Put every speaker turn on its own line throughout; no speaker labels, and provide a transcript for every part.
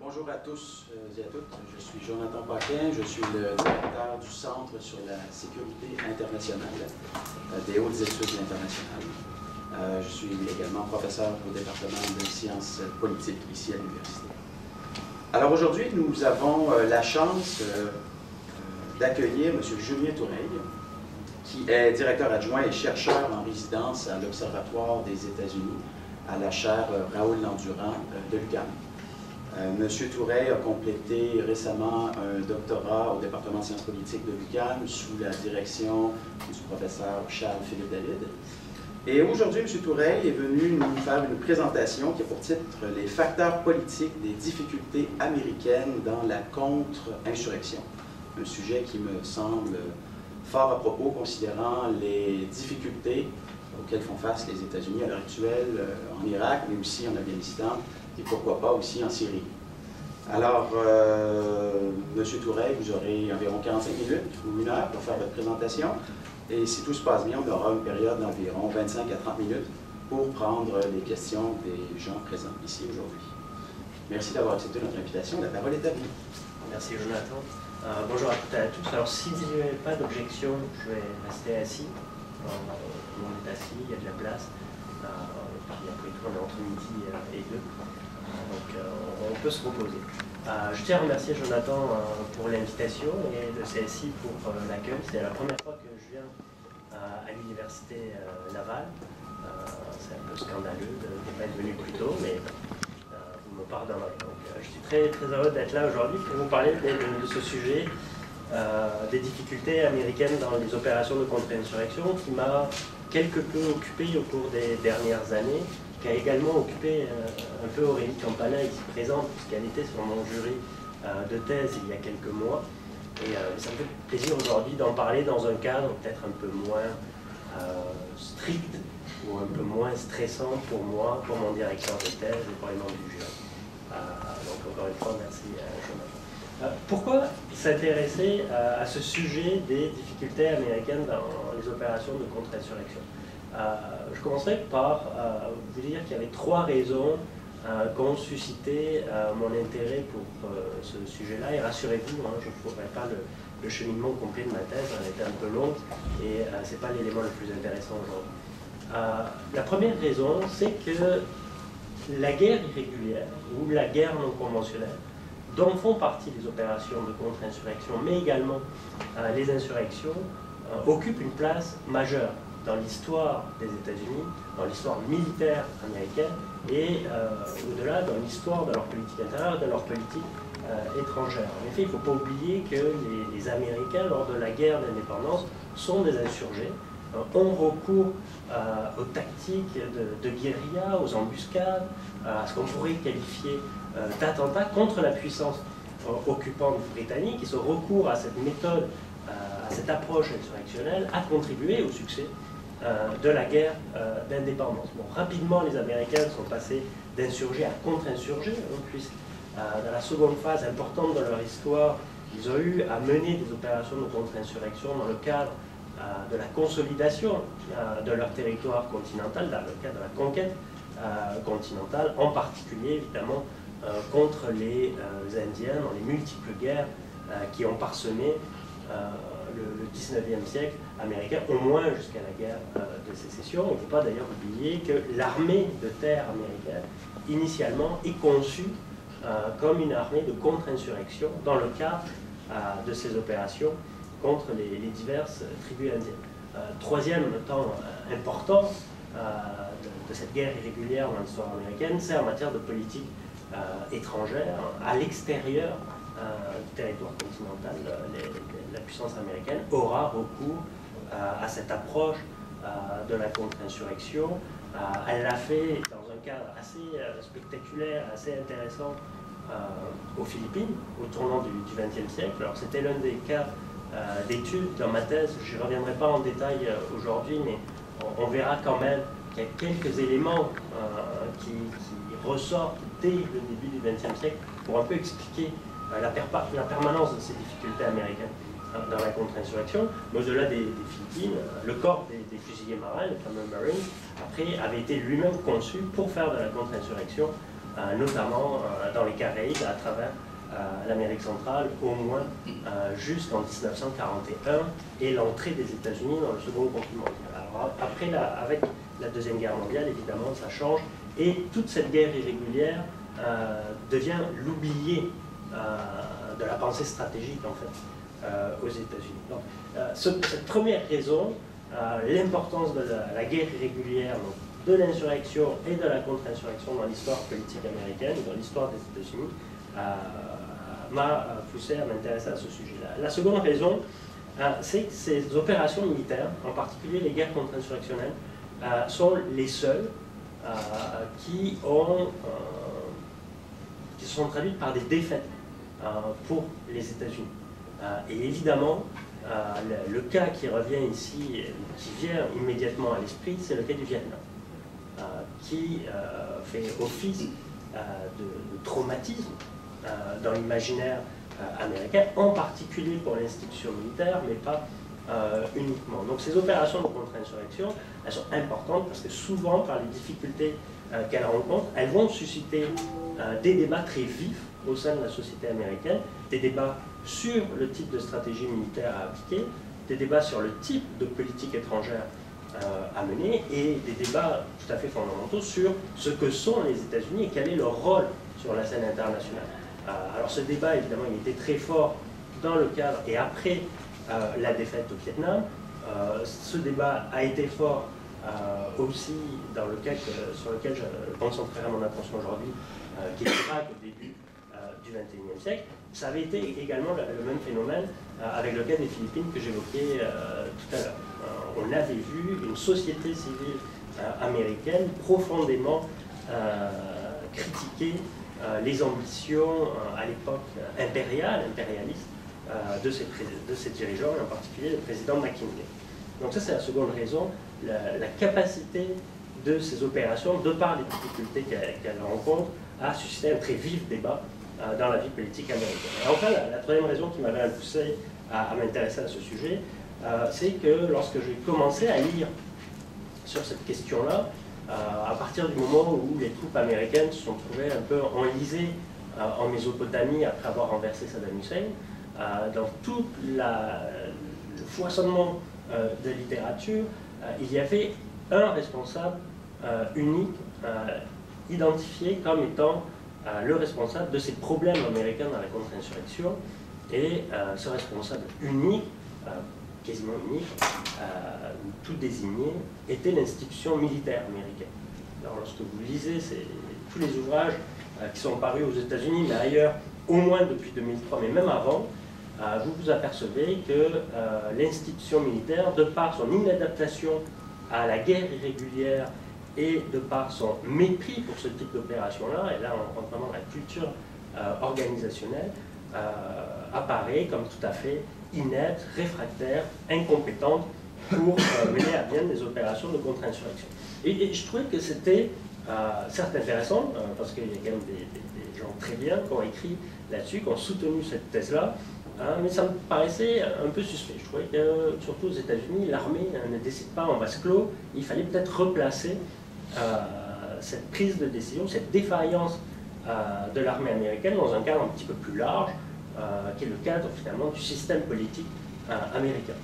Bonjour à tous et à toutes. Je suis Jonathan Paquin, je suis le directeur du Centre sur la sécurité internationale des hautes études internationales. Je suis également professeur au département de sciences politiques ici à l'université. Alors aujourd'hui, nous avons la chance d'accueillir M. Julien Toureille, qui est directeur adjoint et chercheur en résidence à l'Observatoire des États-Unis à la chaire Raoul Landurand de l'UQAM. M. Toureille a complété récemment un doctorat au département de sciences politiques de l'UQAM sous la direction du professeur Charles-Philippe David. Et aujourd'hui, M. Toureille est venu nous faire une présentation qui a pour titre « Les facteurs politiques des difficultés américaines dans la contre-insurrection ». Un sujet qui me semble fort à propos, considérant les difficultés auxquelles font face les États-Unis à l'heure actuelle en Irak, mais aussi en Afghanistan, et pourquoi pas aussi en Syrie. Alors, M. Toureille, vous aurez environ 45 minutes ou 1 heure pour faire votre présentation, et si tout se passe bien, on aura une période d'environ 25 à 30 minutes pour prendre les questions des gens présents ici aujourd'hui. Merci d'avoir accepté notre invitation. La parole est à vous.
Merci Jonathan. Bonjour à toutes et à tous. Alors, si vous n'avez pas d'objection, je vais rester assis. On est assis, il y a de la place. Et puis après tout, on est entre midi et 2. Donc on peut se reposer. Je tiens à remercier Jonathan pour l'invitation et le CSI pour l'accueil. C'est la première fois que je viens à l'université Laval. C'est un peu scandaleux de ne pas être venu plus tôt, mais vous me pardonnerez. Donc je suis très, très heureux d'être là aujourd'hui pour vous parler de ce sujet, des difficultés américaines dans les opérations de contre-insurrection qui m'a quelque peu occupé au cours des dernières années, qui a également occupé un peu Aurélie Campana ici présente, puisqu'elle était sur mon jury de thèse il y a quelques mois. Et ça me fait plaisir aujourd'hui d'en parler dans un cadre peut-être un peu moins strict ou un peu moins stressant pour moi, pour mon directeur de thèse et pour les membres du jury. Donc encore une fois, merci Jonathan. Pourquoi s'intéresser à ce sujet des difficultés américaines dans les opérations de contre-insurrection? Je commencerai par vous dire qu'il y avait 3 raisons qui ont suscité mon intérêt pour ce sujet-là. Et rassurez-vous, je ne vous ferai pas le cheminement complet de ma thèse, elle était un peu longue et ce n'est pas l'élément le plus intéressant aujourd'hui. La première raison, c'est que la guerre irrégulière ou la guerre non conventionnelle, dont font partie les opérations de contre-insurrection, mais également les insurrections, occupent une place majeure dans l'histoire des États-Unis, dans l'histoire militaire américaine et au-delà dans l'histoire de leur politique intérieure et de leur politique étrangère. En effet, il ne faut pas oublier que les Américains, lors de la guerre d'indépendance, sont des insurgés, ont recours aux tactiques de guérilla, aux embuscades, à ce qu'on pourrait qualifier d'attentats contre la puissance occupante britannique, et ce recours à cette méthode, à cette approche insurrectionnelle, a contribué au succès de la guerre d'indépendance. Bon, rapidement, les Américains sont passés d'insurgés à contre-insurgés, puisque dans la seconde phase importante de leur histoire, ils ont eu à mener des opérations de contre-insurrection dans le cadre de la consolidation de leur territoire continental, dans le cadre de la conquête continentale, en particulier évidemment contre les Indiens dans les multiples guerres qui ont parsemé le 19e siècle américain, au moins jusqu'à la guerre de sécession. Il ne faut pas d'ailleurs oublier que l'armée de terre américaine, initialement, est conçue comme une armée de contre-insurrection dans le cadre de ces opérations contre les diverses tribus indiennes. Troisième temps important de cette guerre irrégulière dans l'histoire américaine, c'est en matière de politique étrangère, à l'extérieur du territoire continental, la puissance américaine aura recours à cette approche de la contre-insurrection. Elle l'a fait dans un cadre assez spectaculaire, assez intéressant aux Philippines, au tournant du XXe siècle. Alors c'était l'un des cas d'études dans ma thèse, je n'y reviendrai pas en détail aujourd'hui, mais on verra quand même qu'il y a quelques éléments qui ressortent dès le début du XXe siècle pour un peu expliquer la permanence de ces difficultés américaines dans la contre-insurrection. Mais au-delà des Philippines, le corps des fusiliers marins, les fameux Marines, après, avait été lui-même conçu pour faire de la contre-insurrection notamment dans les Caraïbes, à travers l'Amérique centrale, au moins jusqu'en 1941, et l'entrée des États-Unis dans le second conflit mondial. Alors, après, avec la Deuxième Guerre mondiale, évidemment, ça change, et toute cette guerre irrégulière devient l'oublié de la pensée stratégique, en fait, aux États-Unis. Donc, cette première raison, l'importance de la guerre irrégulière, donc, de l'insurrection et de la contre-insurrection dans l'histoire politique américaine, dans l'histoire des États-Unis, m'a poussé à m'intéresser à ce sujet-là. La seconde raison, c'est que ces opérations militaires, en particulier les guerres contre-insurrectionnelles, sont les seules qui sont traduites par des défaites pour les États-Unis. Et évidemment, le cas qui revient ici, qui vient immédiatement à l'esprit, c'est le cas du Vietnam, qui fait office de traumatisme dans l'imaginaire américain, en particulier pour l'institution militaire, mais pas uniquement. Donc ces opérations de contre-insurrection, elles sont importantes parce que souvent, par les difficultés qu'elles rencontrent, elles vont susciter des débats très vifs au sein de la société américaine, des débats sur le type de stratégie militaire à appliquer, des débats sur le type de politique étrangère à mener, et des débats tout à fait fondamentaux sur ce que sont les États-Unis et quel est leur rôle sur la scène internationale. Alors ce débat, évidemment, il était très fort dans le cadre et après la défaite au Vietnam. Ce débat a été fort aussi dans le cas sur lequel je concentrerai mon attention aujourd'hui, qui est l'Irak au début du XXIe siècle. Ça avait été également le même phénomène avec le cas des Philippines que j'évoquais tout à l'heure. On avait vu une société civile américaine profondément critiquer les ambitions à l'époque impérialistes de ces dirigeants, et en particulier le président McKinley. Donc ça, c'est la seconde raison, la capacité de ces opérations, de par les difficultés qu'elles rencontrent, à susciter un très vif débat dans la vie politique américaine. Et enfin, la troisième raison qui m'avait poussé à m'intéresser à ce sujet, c'est que lorsque j'ai commencé à lire sur cette question-là, à partir du moment où les troupes américaines se sont trouvées un peu enlisées en Mésopotamie après avoir renversé Saddam Hussein, dans tout le foisonnement de littérature, il y avait un responsable unique, identifié comme étant le responsable de ces problèmes américains dans la contre-insurrection, et ce responsable unique, quasiment unique, tout désigné, était l'institution militaire américaine. Alors lorsque vous lisez tous les ouvrages qui sont parus aux États-Unis, mais ailleurs, au moins depuis 2003, mais même avant, vous vous apercevez que l'institution militaire, de par son inadaptation à la guerre irrégulière et de par son mépris pour ce type d'opération-là, et là on rentre vraiment dans la culture organisationnelle, apparaît comme tout à fait inepte, réfractaire, incompétente pour mener à bien des opérations de contre-insurrection. Et je trouvais que c'était certes intéressant, parce qu'il y a quand même des gens très bien qui ont écrit là-dessus, qui ont soutenu cette thèse-là, mais ça me paraissait un peu suspect. Je trouvais que, surtout aux États-Unis, l'armée ne décide pas en vase clos. Il fallait peut-être replacer cette prise de décision, cette défaillance de l'armée américaine dans un cadre un petit peu plus large, qui est le cadre finalement du système politique américain.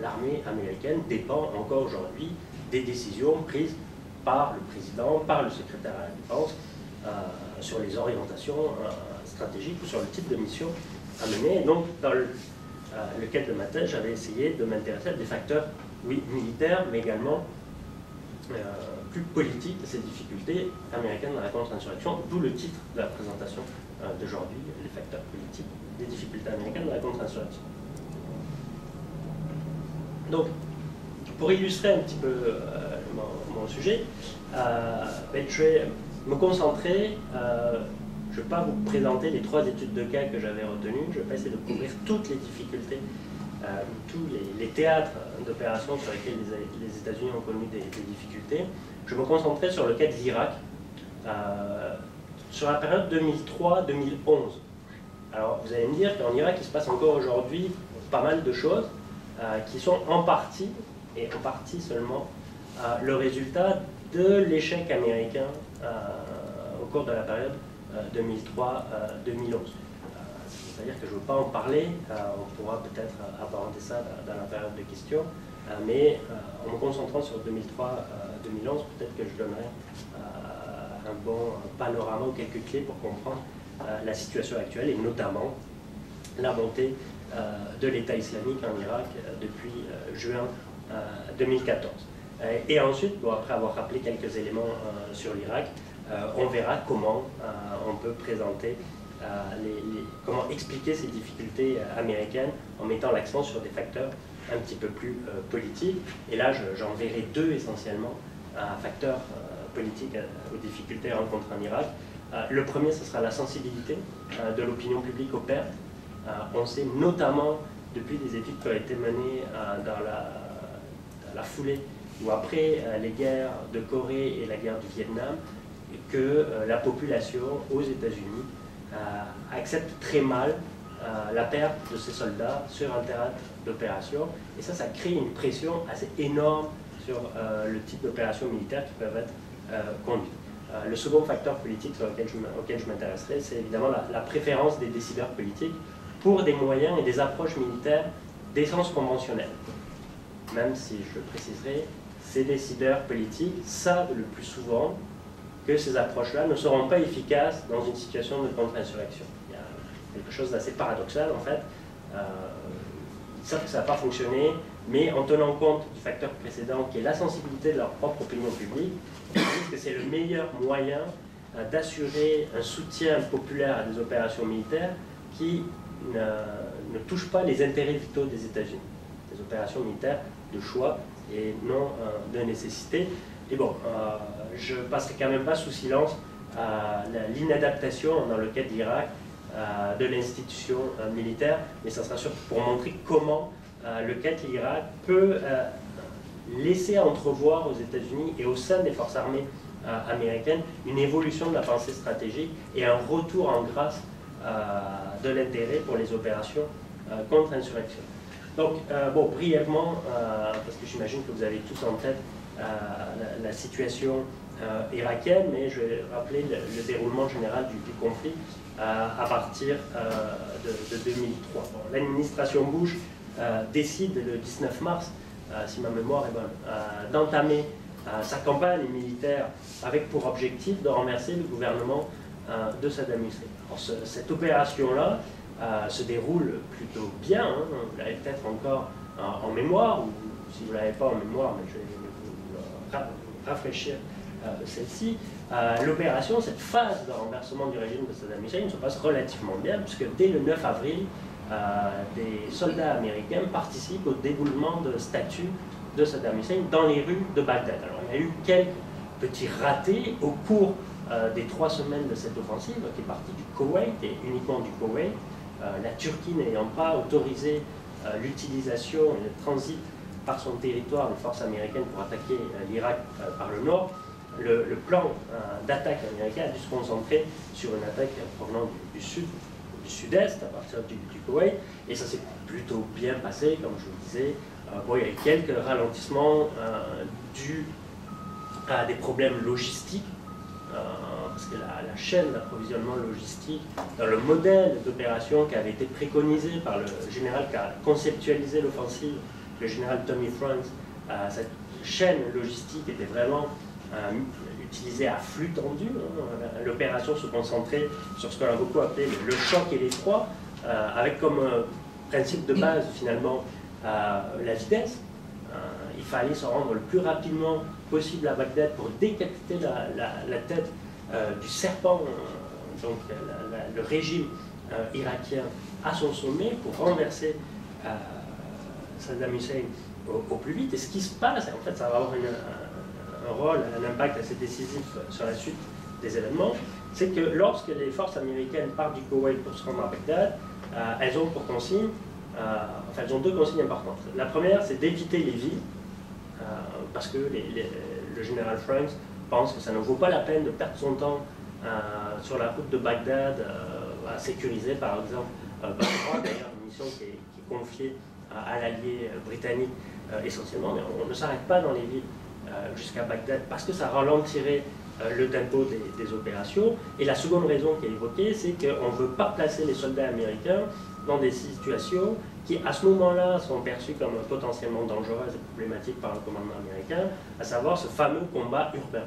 L'armée américaine dépend encore aujourd'hui des décisions prises par le président, par le secrétaire à la défense, sur les orientations stratégiques ou sur le type de mission à mener. Donc, dans le cadre de ma thèse, j'avais essayé de m'intéresser à des facteurs, oui, militaires, mais également plus politiques de ces difficultés américaines dans la contre-insurrection, d'où le titre de la présentation d'aujourd'hui, les facteurs politiques des difficultés américaines dans la contre-insurrection. Donc, pour illustrer un petit peu mon sujet, je vais me concentrer, je ne vais pas vous présenter les 3 études de cas que j'avais retenues, je ne vais pas essayer de couvrir toutes les difficultés, tous les théâtres d'opérations sur lesquels les États-Unis ont connu des difficultés. Je vais me concentrer sur le cas de l'Irak, sur la période 2003-2011. Alors, vous allez me dire qu'en Irak, il se passe encore aujourd'hui pas mal de choses qui sont en partie, et en partie seulement, le résultat de l'échec américain au cours de la période 2003-2011. C'est-à-dire que je ne veux pas en parler, on pourra peut-être aborder ça dans la période de questions, mais en me concentrant sur 2003-2011, peut-être que je donnerai un bon panorama ou quelques clés pour comprendre la situation actuelle et notamment la montée de l'État islamique en Irak depuis juin 2014. Et ensuite, bon, après avoir rappelé quelques éléments sur l'Irak, on verra comment on peut présenter, comment expliquer ces difficultés américaines en mettant l'accent sur des facteurs un petit peu plus politiques. Et là, j'en verrai deux essentiellement facteurs politiques aux difficultés rencontrées en Irak. Le premier, ce sera la sensibilité de l'opinion publique aux pertes. On sait notamment, depuis des études qui ont été menées dans la foulée ou après les guerres de Corée et la guerre du Vietnam, que la population aux États-Unis accepte très mal la perte de ses soldats sur un théâtre d'opération. Et ça crée une pression assez énorme sur le type d'opérations militaires qui peuvent être conduites. Le second facteur politique auquel je m'intéresserai, c'est évidemment la préférence des décideurs politiques pour des moyens et des approches militaires d'essence conventionnelle. Même si, je le préciserai, ces décideurs politiques savent le plus souvent que ces approches-là ne seront pas efficaces dans une situation de contre-insurrection. Il y a quelque chose d'assez paradoxal, en fait. Ils savent que ça ne va pas fonctionner, mais en tenant compte du facteur précédent, qui est la sensibilité de leur propre opinion publique, ils disent que c'est le meilleur moyen d'assurer un soutien populaire à des opérations militaires qui ne touchent pas les intérêts vitaux des États-Unis. Des opérations militaires de choix et non de nécessité. Et bon, je ne passerai quand même pas sous silence l'inadaptation dans le cas de l'Irak de l'institution militaire, mais ça sera surtout pour montrer comment le cas de l'Irak peut laisser entrevoir aux États-Unis et au sein des forces armées américaines une évolution de la pensée stratégique et un retour en grâce de l'intérêt pour les opérations contre-insurrection. Donc, bon, brièvement, parce que j'imagine que vous avez tous en tête la situation irakienne, mais je vais rappeler le déroulement général du conflit à partir de 2003. Bon, l'administration Bush décide le 19 mars, si ma mémoire est bonne, d'entamer sa campagne militaire avec pour objectif de renverser le gouvernement de Saddam Hussein. Alors, cette opération-là se déroule plutôt bien, hein, vous l'avez peut-être encore en mémoire, ou si vous ne l'avez pas en mémoire, mais je vais vous rafraîchir celle-ci. L'opération, cette phase de renversement du régime de Saddam Hussein se passe relativement bien, puisque dès le 9 avril, des soldats américains participent au déroulement de statues de Saddam Hussein dans les rues de Bagdad. Alors, il y a eu quelques petits ratés au cours des 3 semaines de cette offensive, qui est partie du Koweït et uniquement du Koweït, la Turquie n'ayant pas autorisé l'utilisation et le transit par son territoire des forces américaines pour attaquer l'Irak par le nord. Le plan d'attaque américain a dû se concentrer sur une attaque provenant du sud, du sud-est, à partir du Koweït, et ça s'est plutôt bien passé, comme je vous le disais. Bon, il y a eu quelques ralentissements dus à des problèmes logistiques, parce que la chaîne d'approvisionnement logistique, dans le modèle d'opération qui avait été préconisé par le général qui a conceptualisé l'offensive, le général Tommy Franks, cette chaîne logistique était vraiment utilisée à flux tendu. Hein. L'opération se concentrait sur ce qu'on a beaucoup appelé le choc et l'effroi, avec comme principe de base finalement la vitesse. Il fallait se rendre le plus rapidement possible à Bagdad pour décapiter la tête du serpent, donc le régime irakien à son sommet pour renverser Saddam Hussein au plus vite. Et ce qui se passe, en fait, ça va avoir un rôle, un impact assez décisif sur la suite des événements, c'est que lorsque les forces américaines partent du Koweït pour se rendre à Bagdad, elles ont pour consigne, enfin elles ont 2 consignes importantes. La première, c'est d'éviter les villes, parce que le général Franks pense que ça ne vaut pas la peine de perdre son temps sur la route de Bagdad à sécuriser par exemple Basra, d'ailleurs une mission qui est confiée à l'allié britannique essentiellement, mais on ne s'arrête pas dans les villes jusqu'à Bagdad parce que ça ralentirait le tempo des opérations. Et la seconde raison qui est évoquée, c'est qu'on ne veut pas placer les soldats américains dans des situations qui, à ce moment-là, sont perçues comme potentiellement dangereuses et problématiques par le commandement américain, à savoir ce fameux combat urbain.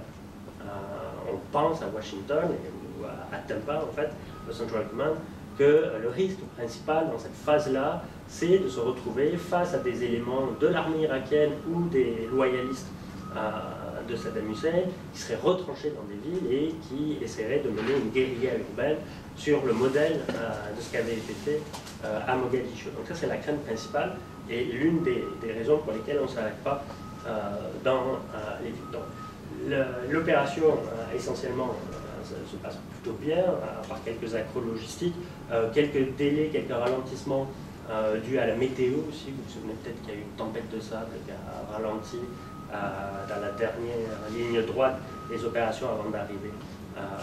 On pense à Washington ou à Tampa, en fait, le Central Command, que le risque principal dans cette phase-là, c'est de se retrouver face à des éléments de l'armée irakienne ou des loyalistes de Saddam Hussein qui seraient retranchés dans des villes et qui essaieraient de mener une guérilla urbaine sur le modèle de ce qui avait été fait à Mogadiscio. Donc ça, c'est la crainte principale et l'une des raisons pour lesquelles on ne s'arrête pas dans les villes. Donc, l'opération, essentiellement, se passe plutôt bien, par quelques accros logistiques, quelques délais, quelques ralentissements dus à la météo aussi. Vous vous souvenez peut-être qu'il y a eu une tempête de sable qui a ralenti dans la dernière ligne droite les opérations avant d'arriver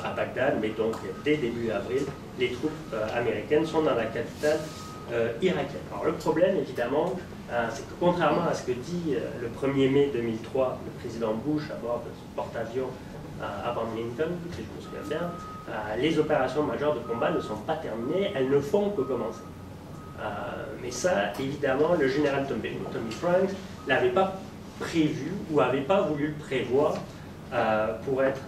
à Bagdad. Mais donc, dès début avril, les troupes américaines sont dans la capitale irakienne. Alors le problème, évidemment, c'est que contrairement à ce que dit le 1er mai 2003 le président Bush à bord de son porte-avions Abraham Lincoln, si je me souviens bien, les opérations majeures de combat ne sont pas terminées, elles ne font que commencer. Mais ça, évidemment, le général Tommy Franks ne l'avait pas prévu ou n'avait pas voulu le prévoir, pour être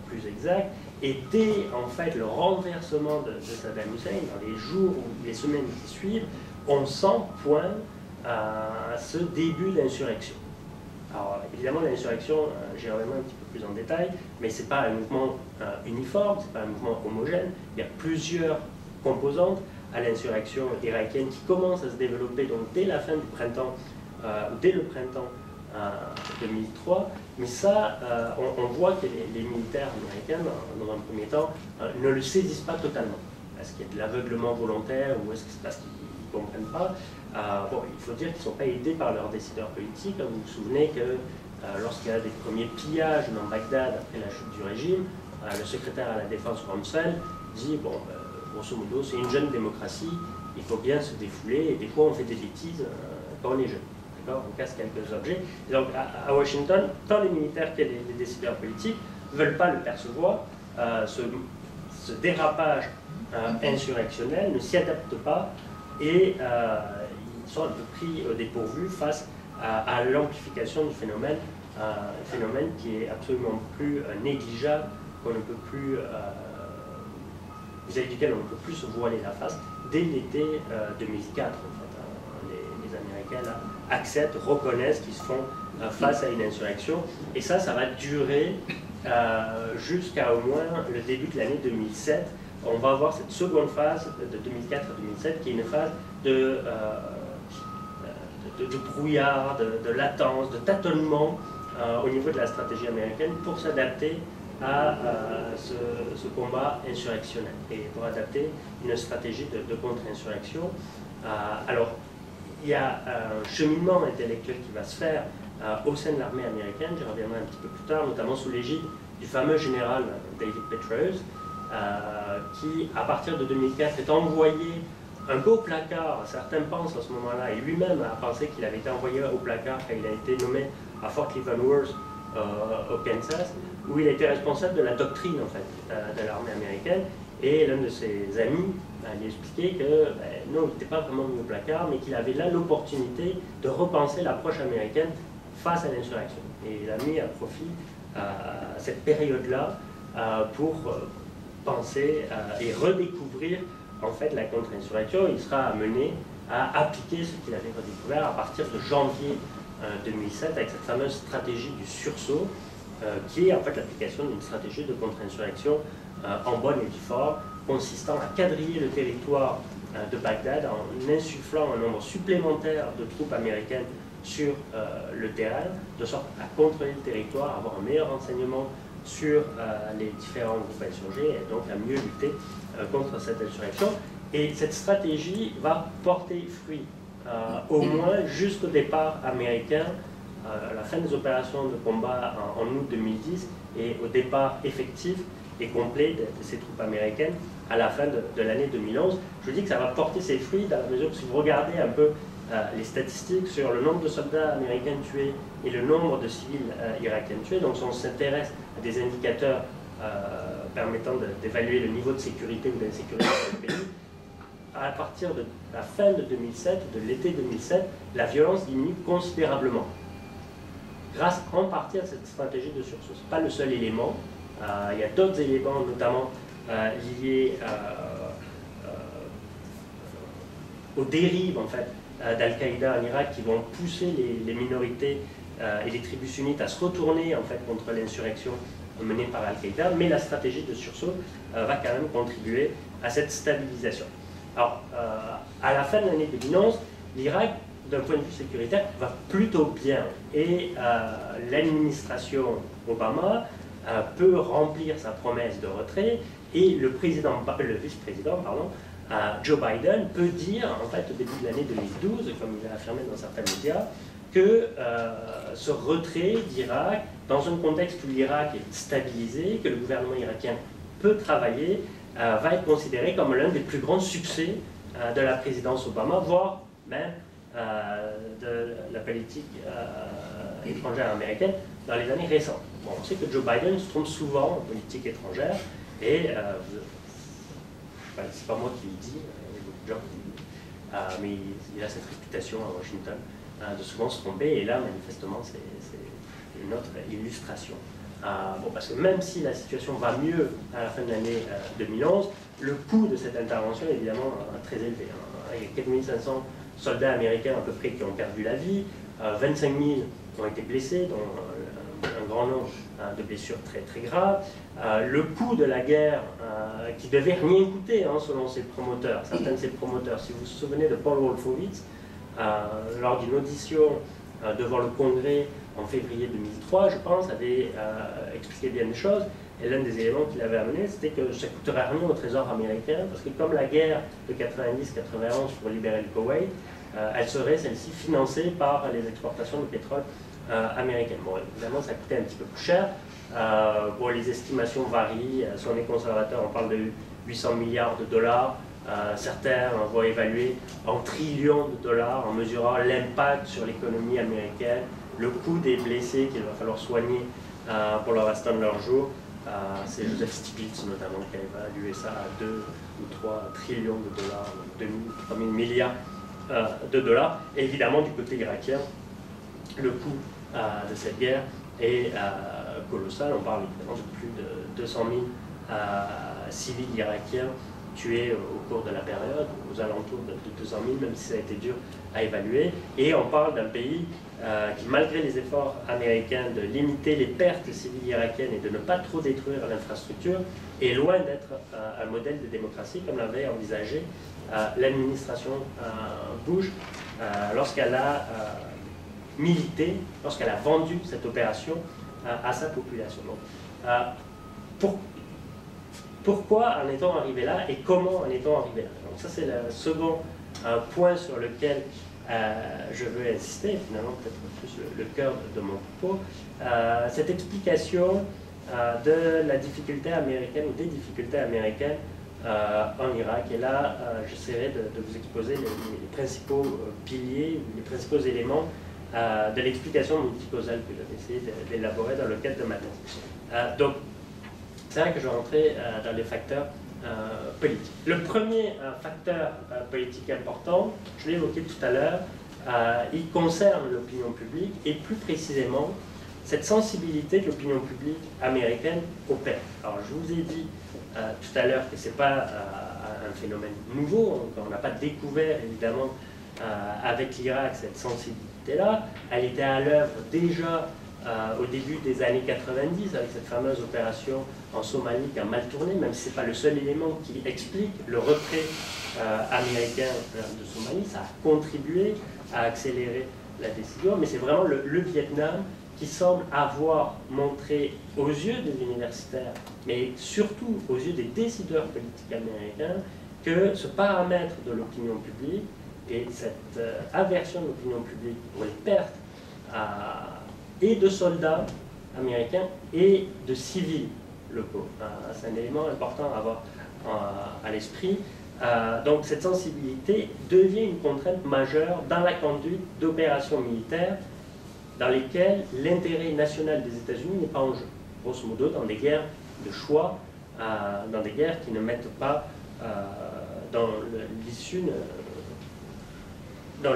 plus exact. Et dès en fait, le renversement de Saddam Hussein, dans les jours ou les semaines qui suivent, on sent poindre ce début d'insurrection. Alors évidemment, l'insurrection, j'y reviendrai un petit peu plus en détail, mais ce n'est pas un mouvement uniforme, ce n'est pas un mouvement homogène. Il y a plusieurs composantes à l'insurrection irakienne qui commencent à se développer donc, dès la fin du printemps, ou dès le printemps 2003, mais ça, on voit que les militaires américains, dans un premier temps, ne le saisissent pas totalement. Est-ce qu'il y a de l'aveuglement volontaire ou est-ce que c'est parce qu'ils ne comprennent pas? Bon, il faut dire qu'ils ne sont pas aidés par leurs décideurs politiques. Vous vous souvenez que lorsqu'il y a des premiers pillages dans Bagdad après la chute du régime, le secrétaire à la défense Rumsfeld dit, bon, grosso modo, c'est une jeune démocratie, il faut bien se défouler, et des fois on fait des bêtises quand on est jeune. On casse quelques objets. Et donc à Washington, tant les militaires que les décideurs politiques ne veulent pas le percevoir, ce dérapage insurrectionnel ne s'y adapte pas et ils sont un peu pris au dépourvu face à l'amplification du phénomène, un phénomène qui est absolument plus négligeable, qu'on ne peut plus, vis-à-vis duquel on ne peut plus se voiler la face dès l'été 2004. En fait, les Américains là, acceptent, reconnaissent qu'ils se font face à une insurrection. Et ça va durer jusqu'à au moins le début de l'année 2007. On va avoir cette seconde phase de 2004 à 2007 qui est une phase de brouillard, de latence, de tâtonnement au niveau de la stratégie américaine pour s'adapter à ce combat insurrectionnel et pour adapter une stratégie de contre-insurrection. Alors, il y a un cheminement intellectuel qui va se faire au sein de l'armée américaine, j'y reviendrai un petit peu plus tard, notamment sous l'égide du fameux général David Petraeus, qui, à partir de 2004, est envoyé un peu au placard. Certains pensent à ce moment-là, et lui-même a pensé qu'il avait été envoyé au placard quand il a été nommé à Fort Leavenworth, au Kansas, où il a été responsable de la doctrine en fait, de l'armée américaine. Et l'un de ses amis lui expliquait que non, il n'était pas vraiment mis au placard, mais qu'il avait là l'opportunité de repenser l'approche américaine face à l'insurrection. Et il a mis à profit cette période-là pour penser et redécouvrir en fait la contre-insurrection. Il sera amené à appliquer ce qu'il avait redécouvert à partir de janvier 2007 avec cette fameuse stratégie du sursaut qui est en fait l'application d'une stratégie de contre-insurrection en bonne et due forme, consistant à quadriller le territoire de Bagdad en insufflant un nombre supplémentaire de troupes américaines sur le terrain, de sorte à contrôler le territoire, avoir un meilleur renseignement sur les différents groupes insurgés et donc à mieux lutter contre cette insurrection. Et cette stratégie va porter fruit au moins jusqu'au départ américain, à la fin des opérations de combat en août 2010 et au départ effectif et complet de ces troupes américaines à la fin de l'année 2011. Je dis que ça va porter ses fruits dans la mesure où si vous regardez un peu les statistiques sur le nombre de soldats américains tués et le nombre de civils irakiens tués. Donc, si on s'intéresse à des indicateurs permettant d'évaluer le niveau de sécurité ou d'insécurité dans le pays, à partir de la fin de 2007, de l'été 2007, la violence diminue considérablement. Grâce en partie à cette stratégie de sursaut. Ce n'est pas le seul élément. Il y a d'autres éléments, notamment liés aux dérives en fait, d'Al-Qaïda en Irak qui vont pousser les minorités et les tribus sunnites à se retourner en fait, contre l'insurrection menée par Al-Qaïda, mais la stratégie de sursaut va quand même contribuer à cette stabilisation. Alors, à la fin de l'année 2011, l'Irak, d'un point de vue sécuritaire, va plutôt bien. Et l'administration Obama peut remplir sa promesse de retrait, et le vice-président, Joe Biden, peut dire, en fait, au début de l'année 2012, comme il a affirmé dans certains médias, que ce retrait d'Irak, dans un contexte où l'Irak est stabilisé, que le gouvernement irakien peut travailler, va être considéré comme l'un des plus grands succès de la présidence Obama, voire même de la politique étrangère américaine dans les années récentes. Bon, on sait que Joe Biden se trompe souvent en politique étrangère, et c'est pas moi qui le dis, il y a beaucoup de gens qui le disent, mais il a cette réputation à Washington de souvent se tromper, et là, manifestement, c'est une autre illustration. Bon, parce que même si la situation va mieux à la fin de l'année 2011, le coût de cette intervention est évidemment très élevé. Il y a 4500 soldats américains à peu près qui ont perdu la vie, 25 000 ont été blessés, dont un grand nombre de blessures très, très graves. Le coût de la guerre, qui devait rien coûter selon ses promoteurs, certains de ses promoteurs, si vous vous souvenez de Paul Wolfowitz, lors d'une audition devant le Congrès en février 2003, je pense, avait expliqué bien des choses. Et l'un des éléments qu'il avait amené, c'était que ça ne coûterait rien au Trésor américain, parce que comme la guerre de 90-91 pour libérer le Koweït, elle serait celle-ci financée par les exportations de pétrole américaines. Bon, évidemment, ça coûtait un petit peu plus cher. Bon, les estimations varient. Si on est conservateur, on parle de 800 milliards de dollars. Certains vont évaluer en trillions de dollars en mesurant l'impact sur l'économie américaine, le coût des blessés qu'il va falloir soigner pour le restant de leur jour. C'est Joseph Stiglitz notamment qui a évalué ça à 2 ou 3 trillions de dollars, 2 000, 3 000 milliards de dollars. Et évidemment, du côté irakien, le coût de cette guerre est colossal. On parle évidemment de plus de 200 000 civils irakiens tués au cours de la période, aux alentours de 200 000, même si ça a été dur à évaluer. Et on parle d'un pays qui, malgré les efforts américains de limiter les pertes civiles irakiennes et de ne pas trop détruire l'infrastructure, est loin d'être un modèle de démocratie comme l'avait envisagé l'administration Bush lorsqu'elle a milité, lorsqu'elle a vendu cette opération à sa population. Donc, pourquoi en est-on arrivé là et comment en est-on arrivé là? Donc ça, c'est le second point sur lequel je veux insister, finalement peut-être plus le cœur de mon propos, cette explication de la difficulté américaine ou des difficultés américaines en Irak. Et là, j'essaierai de vous exposer les principaux piliers, les principaux éléments de l'explication multicausale que j'avais essayé d'élaborer dans le cadre de ma thèse. Donc, c'est vrai que je vais rentrer dans les facteurs politiques. Le premier facteur politique important, je l'ai évoqué tout à l'heure, il concerne l'opinion publique et plus précisément cette sensibilité de l'opinion publique américaine aux pertes. Alors je vous ai dit tout à l'heure que ce n'est pas un phénomène nouveau, on n'a pas découvert évidemment avec l'Irak cette sensibilité-là, elle était à l'œuvre déjà au début des années 90 avec cette fameuse opération en Somalie qui a mal tourné, même si ce n'est pas le seul élément qui explique le retrait américain de Somalie, ça a contribué à accélérer la décision, mais c'est vraiment le Vietnam qui semble avoir montré aux yeux des universitaires, mais surtout aux yeux des décideurs politiques américains, que ce paramètre de l'opinion publique et cette aversion de l'opinion publique pour les pertes et de soldats américains et de civils locaux. C'est un élément important à avoir à l'esprit. Donc cette sensibilité devient une contrainte majeure dans la conduite d'opérations militaires dans lesquelles l'intérêt national des États-Unis n'est pas en jeu. Grosso modo, dans des guerres de choix, dans des guerres qui ne mettent pas dans l'issue, dans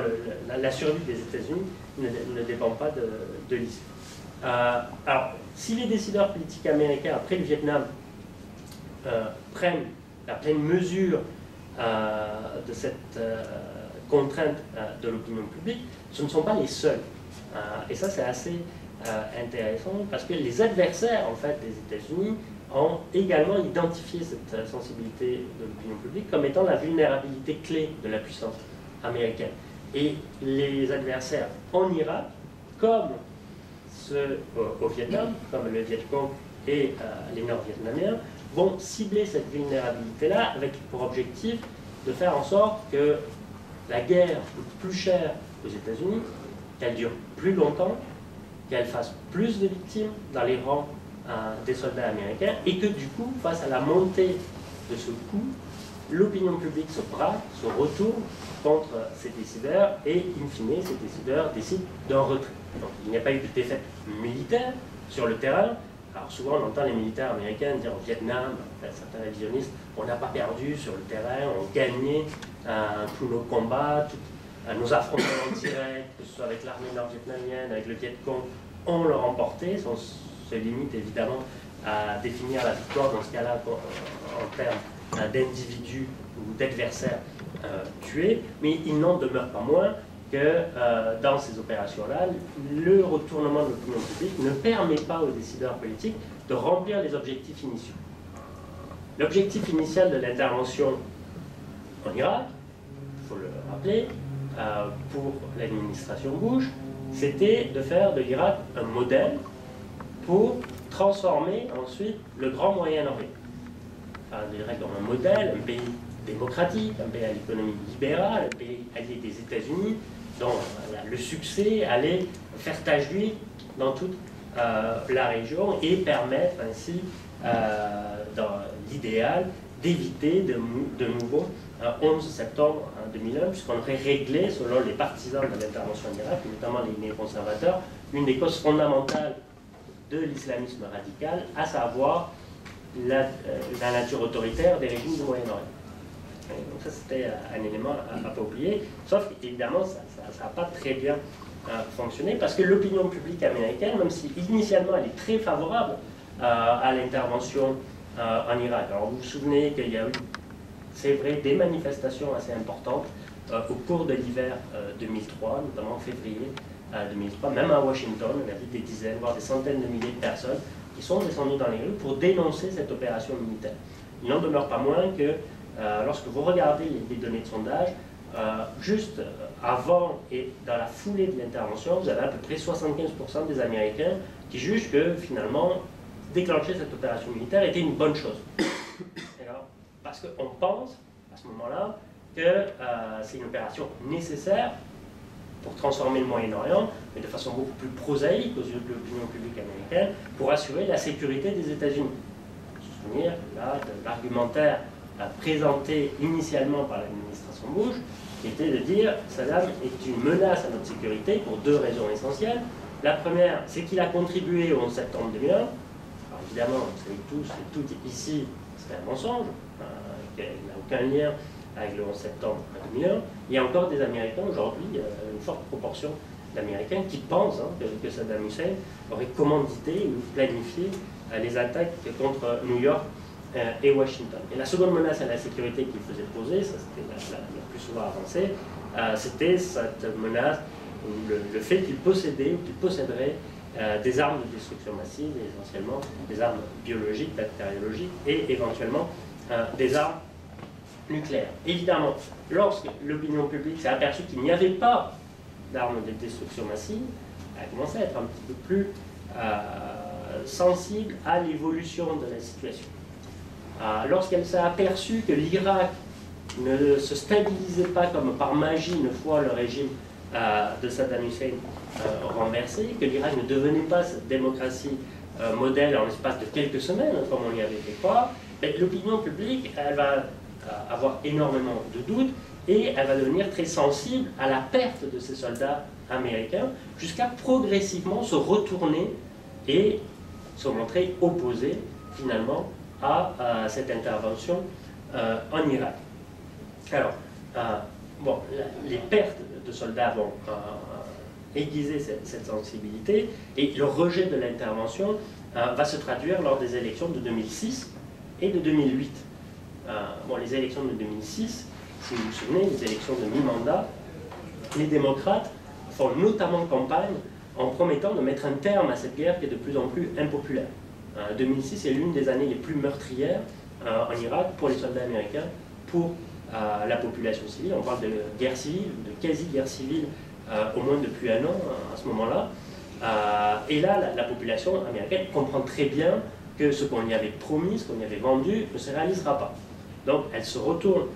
la survie des États-Unis ne dépend pas de l'issue. Alors, si les décideurs politiques américains, après le Vietnam, prennent la pleine mesure de cette contrainte de l'opinion publique, ce ne sont pas les seuls. Et ça, c'est assez intéressant parce que les adversaires en fait, des États-Unis ont également identifié cette sensibilité de l'opinion publique comme étant la vulnérabilité clé de la puissance américaine. Et les adversaires en Irak, comme ceux au Vietnam, comme le Viet Cong et les Nord-Vietnamiens, vont cibler cette vulnérabilité-là avec pour objectif de faire en sorte que la guerre coûte plus cher aux États-Unis, qu'elle dure plus longtemps, qu'elle fasse plus de victimes dans les rangs des soldats américains, et que du coup, face à la montée de ce coût, l'opinion publique se braque, se retourne contre ces décideurs, et in fine, ces décideurs décident d'un retrait. Donc il n'y a pas eu de défaite militaire sur le terrain. Alors souvent on entend les militaires américains dire au Vietnam, certains révisionnistes, on n'a pas perdu sur le terrain, on gagnait tous nos combats, nos affrontements directs, que ce soit avec l'armée nord-vietnamienne, avec le Viet Cong, on l'a remporté. On se limite évidemment à définir la victoire dans ce cas-là en termes d'individus ou d'adversaires tués, mais il n'en demeure pas moins que dans ces opérations-là, le retournement de l'opinion publique ne permet pas aux décideurs politiques de remplir les objectifs initiaux. L'objectif initial de l'intervention en Irak, il faut le rappeler, pour l'administration Bush, c'était de faire de l'Irak un modèle pour transformer ensuite le Grand Moyen-Orient. Enfin, l'Irak comme un modèle, un pays démocratique, un pays à l'économie libérale, un pays allié des États-Unis, dont le succès allait faire tache d'huile dans toute la région et permettre ainsi, dans l'idéal, d'éviter de nouveau 11 septembre 2001, puisqu'on aurait réglé, selon les partisans de l'intervention en Irak, notamment les néoconservateurs, une des causes fondamentales de l'islamisme radical, à savoir la nature autoritaire des régimes du Moyen-Orient. Donc ça, c'était un élément à ne pas oublier, sauf qu'évidemment, ça n'a pas très bien fonctionné, parce que l'opinion publique américaine, même si initialement elle est très favorable à l'intervention en Irak. Alors vous vous souvenez qu'il y a eu, c'est vrai, des manifestations assez importantes au cours de l'hiver 2003, notamment en février 2003, même à Washington, on a vu des dizaines, voire des centaines de milliers de personnes qui sont descendues dans les rues pour dénoncer cette opération militaire. Il n'en demeure pas moins que lorsque vous regardez les données de sondage, juste avant et dans la foulée de l'intervention, vous avez à peu près 75% des Américains qui jugent que finalement, déclencher cette opération militaire était une bonne chose. Parce qu'on pense, à ce moment-là, que c'est une opération nécessaire pour transformer le Moyen-Orient, mais de façon beaucoup plus prosaïque aux yeux de l'opinion publique américaine, pour assurer la sécurité des États-Unis. Se souvenir là de l'argumentaire présenté initialement par l'administration Bush, qui était de dire Saddam est une menace à notre sécurité pour deux raisons essentielles. La première, c'est qu'il a contribué au 11 septembre 2001. Alors évidemment, vous savez tous et toutes ici, c'est un mensonge, qui n'a aucun lien avec le 11 septembre 2001. Il y a encore des Américains aujourd'hui, une forte proportion d'Américains qui pensent que Saddam Hussein aurait commandité ou planifié les attaques contre New York et Washington. Et la seconde menace à la sécurité qu'il faisait poser, ça c'était la plus souvent avancée, c'était cette menace, le fait qu'il possédait ou qu'il posséderait des armes de destruction massive, essentiellement des armes biologiques, bactériologiques et éventuellement des armes nucléaires. Évidemment, lorsque l'opinion publique s'est aperçue qu'il n'y avait pas d'armes de destruction massive, elle a commencé à être un petit peu plus sensible à l'évolution de la situation. Lorsqu'elle s'est aperçue que l'Irak ne se stabilisait pas comme par magie une fois le régime de Saddam Hussein renversé, que l'Irak ne devenait pas cette démocratie modèle en l'espace de quelques semaines, comme on y avait fait croire, l'opinion publique, elle va avoir énormément de doutes, et elle va devenir très sensible à la perte de ces soldats américains, jusqu'à progressivement se retourner et se montrer opposée finalement à cette intervention en Irak. Alors, bon, les pertes de soldats vont aiguiser cette sensibilité, et le rejet de l'intervention va se traduire lors des élections de 2006 et de 2008. Bon, les élections de 2006, si vous vous souvenez, les élections de mi-mandat, les démocrates font notamment campagne en promettant de mettre un terme à cette guerre qui est de plus en plus impopulaire. 2006 est l'une des années les plus meurtrières en Irak pour les soldats américains, pour la population civile. On parle de guerre civile, de quasi-guerre civile, au moins depuis un an à ce moment-là. Et là, la population américaine comprend très bien que ce qu'on y avait promis, ce qu'on y avait vendu, ne se réalisera pas. Donc elle se retourne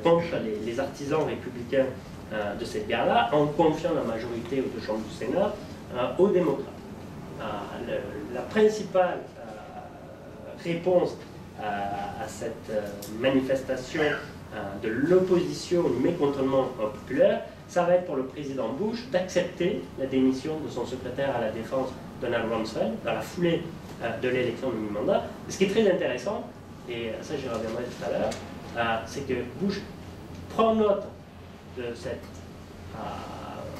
contre les artisans républicains de cette guerre-là, en confiant la majorité aux deux chambres du Sénat aux démocrates. La principale réponse à cette manifestation de l'opposition, du mécontentement populaire, ça va être pour le président Bush d'accepter la démission de son secrétaire à la défense, Donald Rumsfeld, dans la foulée de l'élection de mi-mandat. Ce qui est très intéressant, et ça j'y reviendrai tout à l'heure, c'est que Bush prend note de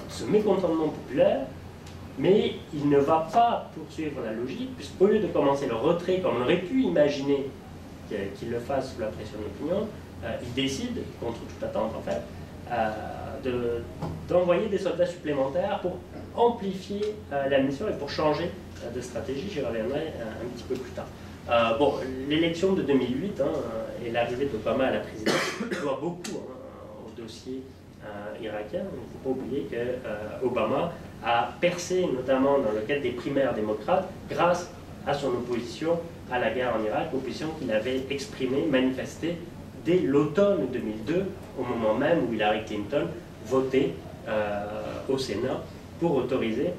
ce mécontentement populaire, mais il ne va pas poursuivre la logique, puisqu'au lieu de commencer le retrait, comme on aurait pu imaginer qu'il le fasse sous la pression de l'opinion, il décide, contre toute attente en fait, d'envoyer des soldats supplémentaires pour amplifier la mission et pour changer de stratégie. J'y reviendrai un petit peu plus tard. Bon, l'élection de 2008 et l'arrivée d'Obama à la présidence doit beaucoup au dossier irakien. Il ne faut pas oublier que Obama a percé, notamment dans le cadre des primaires démocrates, grâce à son opposition à la guerre en Irak, opposition qu'il avait exprimée, manifestée dès l'automne 2002, au moment même où Hillary Clinton votait au Sénat pour autoriser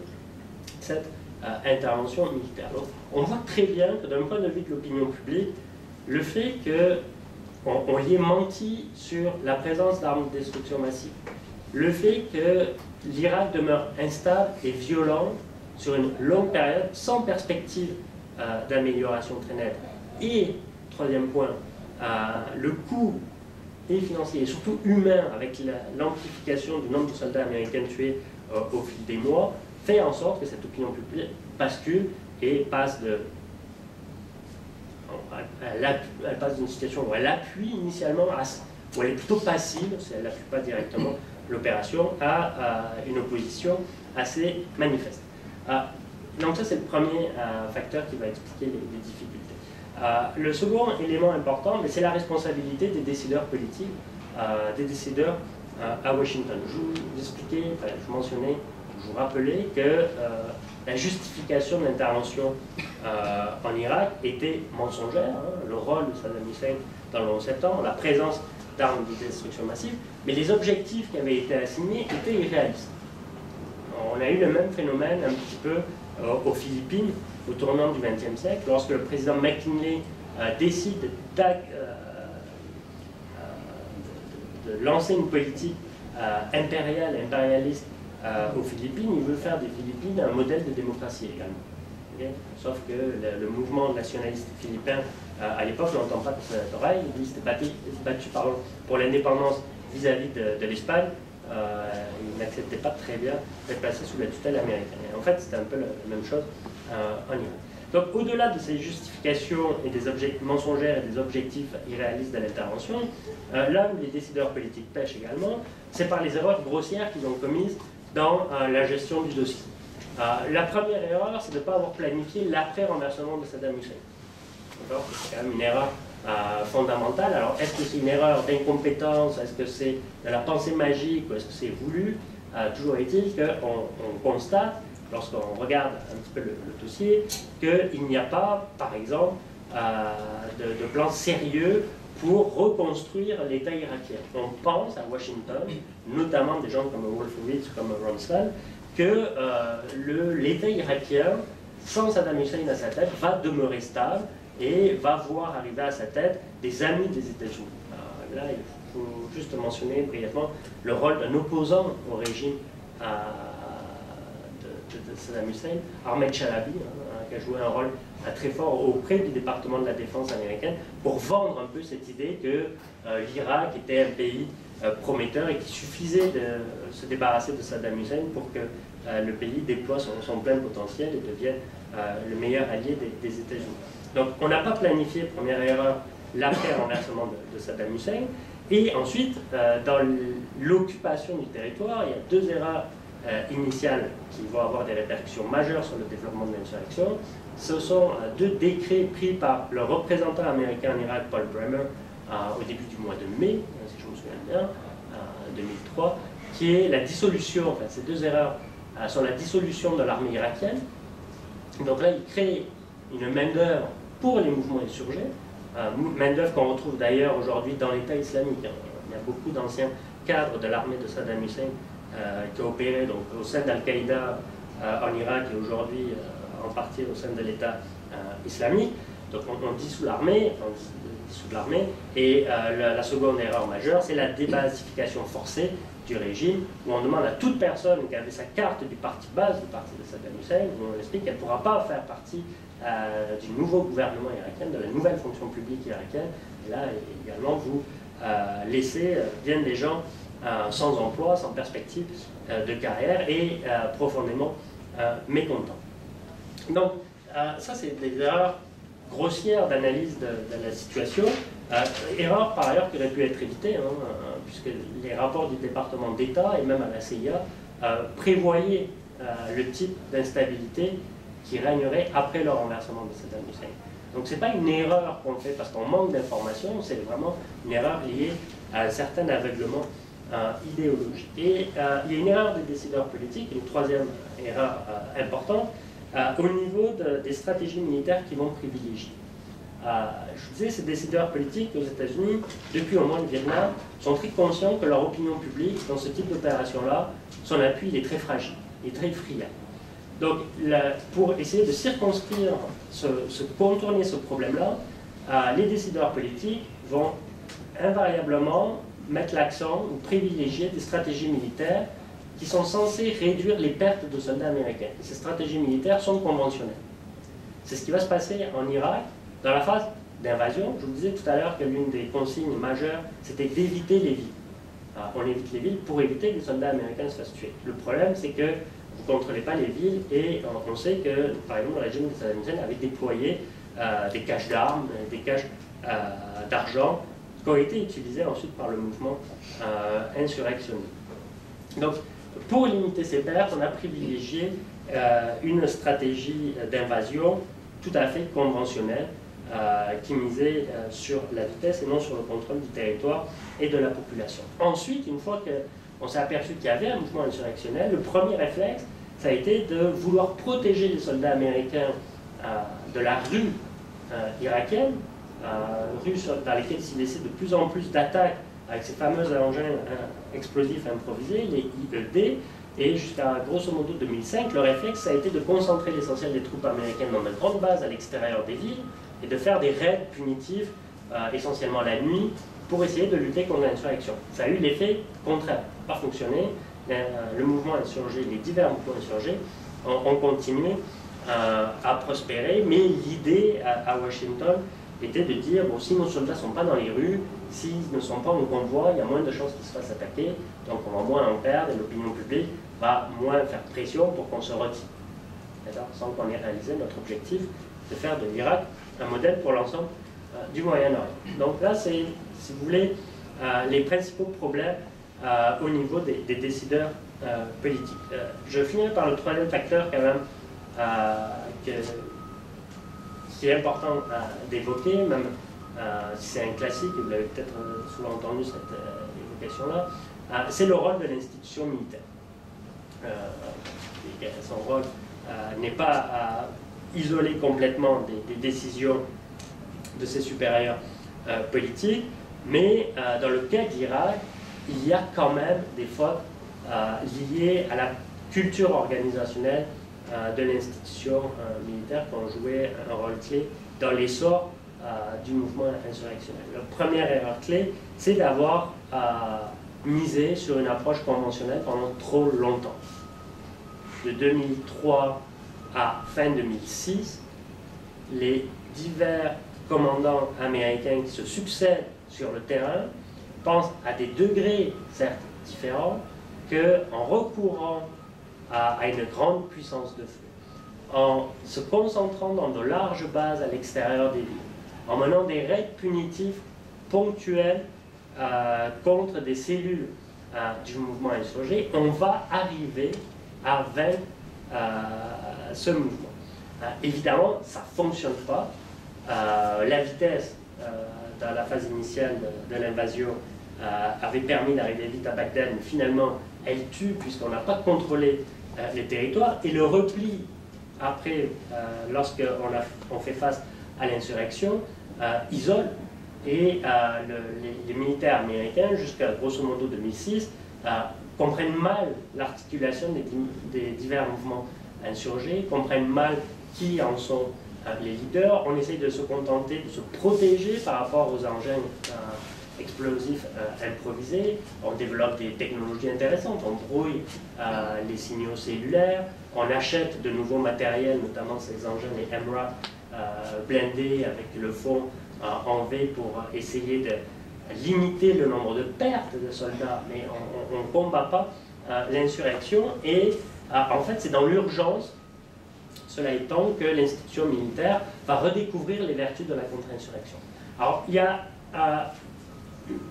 cette intervention militaire. Donc, on voit très bien que d'un point de vue de l'opinion publique, le fait qu'on y ait menti sur la présence d'armes de destruction massive, le fait que l'Irak demeure instable et violent sur une longue période, sans perspective d'amélioration très nette, et, troisième point, le coût et financier et surtout humain avec l'amplification du nombre de soldats américains tués au fil des mois, fait en sorte que cette opinion publique bascule et passe elle passe d'une situation où elle appuie initialement, où elle est plutôt passive, elle n'appuie pas directement l'opération, à une opposition assez manifeste. Donc ça c'est le premier facteur qui va expliquer les difficultés. Le second élément important, c'est la responsabilité des décideurs politiques, des décideurs à Washington. Je vous expliquais, je mentionnais, je vous rappelais que la justification de l'intervention en Irak était mensongère, le rôle de Saddam Hussein dans le 11 septembre, la présence d'armes de destruction massive, mais les objectifs qui avaient été assignés étaient irréalistes. On a eu le même phénomène un petit peu aux Philippines au tournant du XXe siècle, lorsque le président McKinley décide de lancer une politique impérialiste aux Philippines. Il veut faire des Philippines un modèle de démocratie également. Okay? Sauf que le mouvement nationaliste philippin, à l'époque, ne l'entend pas de cette oreille. Il s'était battu pour l'indépendance vis-à-vis de l'Espagne. Il n'acceptait pas très bien d'être placé sous la tutelle américaine. Et en fait, c'était un peu la même chose en Irak. Donc, au-delà de ces justifications et des objectifs mensongères et des objectifs irréalistes de l'intervention, là où les décideurs politiques pêchent également, c'est par les erreurs grossières qu'ils ont commises dans la gestion du dossier. La première erreur, c'est de ne pas avoir planifié l'après-renversement de Saddam Hussein. C'est quand même une erreur fondamentale. Alors, est-ce que c'est une erreur d'incompétence? Est-ce que c'est de la pensée magique? Ou est-ce que c'est voulu? Toujours est-il qu'on constate, lorsqu'on regarde un petit peu le dossier, qu'il n'y a pas, par exemple, de plan sérieux pour reconstruire l'État irakien. On pense à Washington, notamment des gens comme Wolfowitz, comme Rumsfeld, que l'État irakien, sans Saddam Hussein à sa tête, va demeurer stable et va voir arriver à sa tête des amis des États-Unis. là, il faut juste mentionner brièvement le rôle d'un opposant au régime de Saddam Hussein, Ahmed Chalabi, qui a joué un rôle très fort auprès du département de la défense américaine pour vendre un peu cette idée que l'Irak était un pays prometteur et qu'il suffisait de se débarrasser de Saddam Hussein pour que le pays déploie son plein potentiel et devienne le meilleur allié des États-Unis. Donc on n'a pas planifié, première erreur, l'après-renversement de Saddam Hussein. Et ensuite, dans l'occupation du territoire, il y a deux erreurs initiales qui vont avoir des répercussions majeures sur le développement de l'insurrection. Ce sont deux décrets pris par le représentant américain en Irak, Paul Bremer, au début du mois de mai, si je me souviens bien, 2003, qui est la dissolution, enfin ces deux erreurs sont la dissolution de l'armée irakienne. Donc là, il crée une main-d'œuvre pour les mouvements insurgés, main-d'œuvre qu'on retrouve d'ailleurs aujourd'hui dans l'État islamique. Il y a beaucoup d'anciens cadres de l'armée de Saddam Hussein qui ont opéré donc, au sein d'Al-Qaïda en Irak et aujourd'hui en partie au sein de l'État islamique. Donc on dissout l'armée, et la seconde erreur majeure, c'est la débasification forcée du régime, où on demande à toute personne qui avait sa carte du parti base, du parti de Saddam Hussein, où on explique qu'elle ne pourra pas faire partie du nouveau gouvernement irakien, de la nouvelle fonction publique irakienne. Et là, également, vous laissez bien des gens sans emploi, sans perspective de carrière et profondément mécontents. Donc, ça, c'est des erreurs grossières d'analyse de la situation. Erreurs, par ailleurs, qui auraient pu être évitées, puisque les rapports du département d'État et même à la CIA prévoyaient le type d'instabilité qui régnerait après le renversement de Saddam Hussein. Donc ce n'est pas une erreur qu'on fait parce qu'on manque d'informations, c'est vraiment une erreur liée à un certain aveuglement idéologique. Et il y a une erreur des décideurs politiques, une troisième erreur importante, au niveau des stratégies militaires qu'ils vont privilégier. Je vous disais, ces décideurs politiques aux États-Unis, depuis au moins le Vietnam, sont très conscients que leur opinion publique, dans ce type d'opération-là, son appui il est très fragile, il est très friable. Donc, pour essayer de circonscrire, contourner ce problème-là, les décideurs politiques vont invariablement mettre l'accent ou privilégier des stratégies militaires qui sont censées réduire les pertes de soldats américains. Et ces stratégies militaires sont conventionnelles. C'est ce qui va se passer en Irak dans la phase d'invasion. Je vous disais tout à l'heure que l'une des consignes majeures, c'était d'éviter les villes. On évite les villes pour éviter que les soldats américains se fassent tuer. Le problème, c'est que vous ne contrôlez pas les villes et on sait que, par exemple, le régime de Saddam Hussein avait déployé des caches d'armes, des caches d'argent qui ont été utilisés ensuite par le mouvement insurrectionniste. Donc, pour limiter ces pertes, on a privilégié une stratégie d'invasion tout à fait conventionnelle qui misait sur la vitesse et non sur le contrôle du territoire et de la population. Ensuite, une fois qu'on s'est aperçu qu'il y avait un mouvement insurrectionnel, le premier réflexe, ça a été de vouloir protéger les soldats américains de la rue irakienne, rue dans laquelle s'il laissait de plus en plus d'attaques avec ces fameux engins explosifs improvisés, les IED, et jusqu'à grosso modo 2005, le réflexe ça a été de concentrer l'essentiel des troupes américaines dans de grandes bases à l'extérieur des villes et de faire des raids punitifs, essentiellement la nuit, pour essayer de lutter contre l'insurrection. Ça a eu l'effet contraire, pas fonctionné. Le mouvement insurgé, les divers mouvements insurgés ont continué à prospérer, mais l'idée à Washington était de dire, bon, si nos soldats ne sont pas dans les rues, s'ils ne sont pas en convoi, il y a moins de chances qu'ils se fassent attaquer, donc on va moins en perdre et l'opinion publique va moins faire pression pour qu'on se retire. Sans qu'on ait réalisé notre objectif de faire de l'Irak un modèle pour l'ensemble du Moyen-Orient. Donc là, c'est, si vous voulez, les principaux problèmes au niveau des décideurs politiques. Je finirai par le troisième facteur quand même, qui est important d'évoquer, même si c'est un classique, vous l'avez peut-être souvent entendu cette évocation-là, c'est le rôle de l'institution militaire. Son rôle n'est pas isolé complètement des décisions de ses supérieurs politiques, mais dans le cas d'Irak, il y a quand même des fautes liées à la culture organisationnelle de l'institution militaire qui ont joué un rôle clé dans l'essor du mouvement insurrectionnel. La première erreur clé, c'est d'avoir misé sur une approche conventionnelle pendant trop longtemps. De 2003 à fin 2006, les divers commandants américains qui se succèdent sur le terrain pensent à des degrés certes différents qu'en recourant à une grande puissance de feu, en se concentrant dans de larges bases à l'extérieur des villes, en menant des raids punitifs ponctuels contre des cellules du mouvement insurgé, on va arriver à vaincre ce mouvement. Évidemment, ça ne fonctionne pas. La vitesse dans la phase initiale de l'invasion avait permis d'arriver vite à Bagdad, mais finalement, elle tue puisqu'on n'a pas contrôlé les territoires. Et le repli, après, lorsqu'on fait face à l'insurrection, isole. Et les militaires américains, jusqu'à grosso modo 2006, comprennent mal l'articulation des divers mouvements insurgés, comprennent mal qui en sont les leaders. On essaye de se contenter de se protéger par rapport aux engins explosifs improvisés. On développe des technologies intéressantes, on brouille les signaux cellulaires, on achète de nouveaux matériels, notamment ces engins, les MRAP, blindés avec le fond en V pour essayer de limiter le nombre de pertes de soldats, mais on ne combat pas l'insurrection. Et en fait, c'est dans l'urgence, cela étant, que l'institution militaire va redécouvrir les vertus de la contre-insurrection. Alors,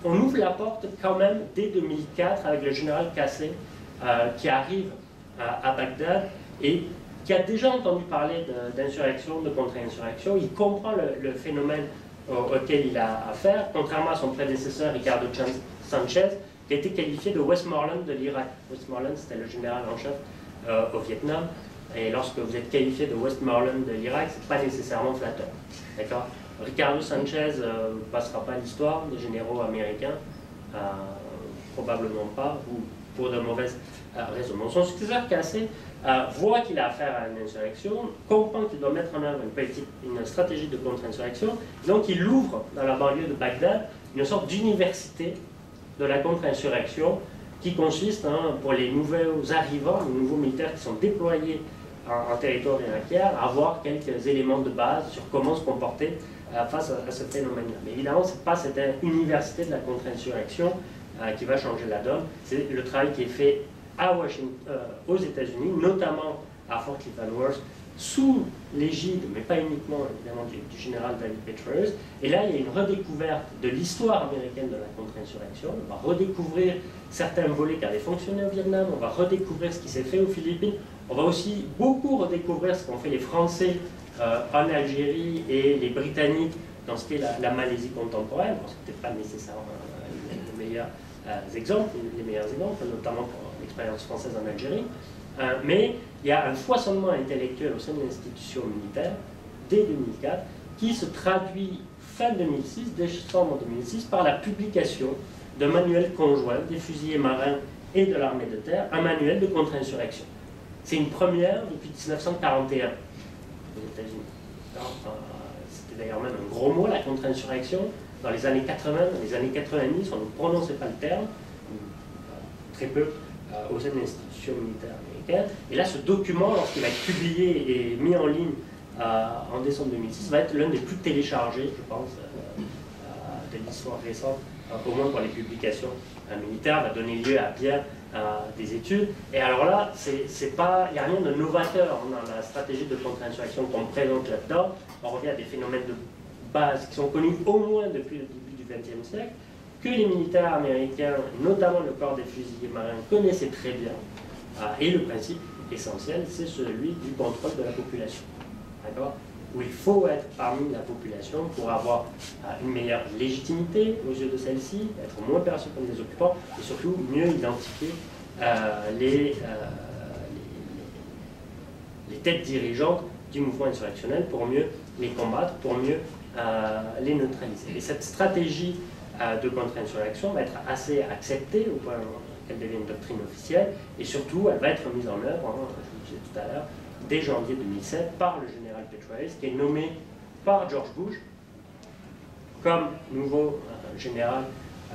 on ouvre la porte quand même dès 2004 avec le général Qassem qui arrive à Bagdad et qui a déjà entendu parler d'insurrection, de contre-insurrection. Il comprend le phénomène auquel il a affaire, contrairement à son prédécesseur Ricardo Sanchez, qui a été qualifié de Westmoreland de l'Irak. Westmoreland, c'était le général en chef au Vietnam. Et lorsque vous êtes qualifié de Westmoreland de l'Irak, ce n'est pas nécessairement flatteur. D'accord ? Ricardo Sanchez ne passera pas l'histoire des généraux américains, probablement pas, ou pour de mauvaises raisons. Donc son successeur Qassem voit qu'il a affaire à une insurrection, comprend qu'il doit mettre en œuvre une stratégie de contre-insurrection, donc il ouvre dans la banlieue de Bagdad une sorte d'université de la contre-insurrection qui consiste, pour les nouveaux arrivants, les nouveaux militaires qui sont déployés en territoire irakien, à avoir quelques éléments de base sur comment se comporter face à ce phénomène-là. Mais évidemment, ce n'est pas cette université de la contre-insurrection qui va changer la donne, c'est le travail qui est fait à Washington, aux États-Unis, notamment à Fort Leavenworth, sous l'égide, mais pas uniquement évidemment du général David Petraeus. Et là, il y a une redécouverte de l'histoire américaine de la contre-insurrection. On va redécouvrir certains volets qui avaient fonctionné au Vietnam, on va redécouvrir ce qui s'est fait aux Philippines, on va aussi beaucoup redécouvrir ce qu'ont fait les Français en Algérie et les Britanniques dans ce qu'est la Malaisie contemporaine. Bon, ce n'était pas nécessairement les meilleurs exemples, notamment pour l'expérience française en Algérie. Mais il y a un foisonnement intellectuel au sein de l'institution militaire, dès 2004, qui se traduit fin 2006, décembre 2006, par la publication d'un manuel conjoint des fusiliers marins et de l'armée de terre, un manuel de contre-insurrection. C'est une première depuis 1941 aux États-Unis. C'était d'ailleurs même un gros mot, la contre-insurrection. Dans les années 80, dans les années 90, on ne prononçait pas le terme, très peu, au sein de l'institution militaire américaine. Et là, ce document, lorsqu'il va être publié et mis en ligne en décembre 2006, va être l'un des plus téléchargés, je pense, de l'histoire récente, au moins pour les publications militaires, va donner lieu à bien des études. Et alors là, il n'y a rien de novateur dans la stratégie de contre-insurrection qu'on présente là-dedans. On revient à des phénomènes de base qui sont connus au moins depuis le début du XXe siècle, que les militaires américains, notamment le corps des fusiliers marins, connaissaient très bien. Et le principe essentiel, c'est celui du contrôle de la population. D'accord ? Où il faut être parmi la population pour avoir une meilleure légitimité aux yeux de celle-ci, être moins perçu comme des occupants, et surtout mieux identifier les têtes dirigeantes du mouvement insurrectionnel pour mieux les combattre, pour mieux les neutraliser. Et cette stratégie de contre-insurrection va être assez acceptée au point qu'elle devienne une doctrine officielle, et surtout elle va être mise en œuvre, je le disais tout à l'heure, dès janvier 2007 par le général Petraeus, qui est nommé par George Bush comme nouveau général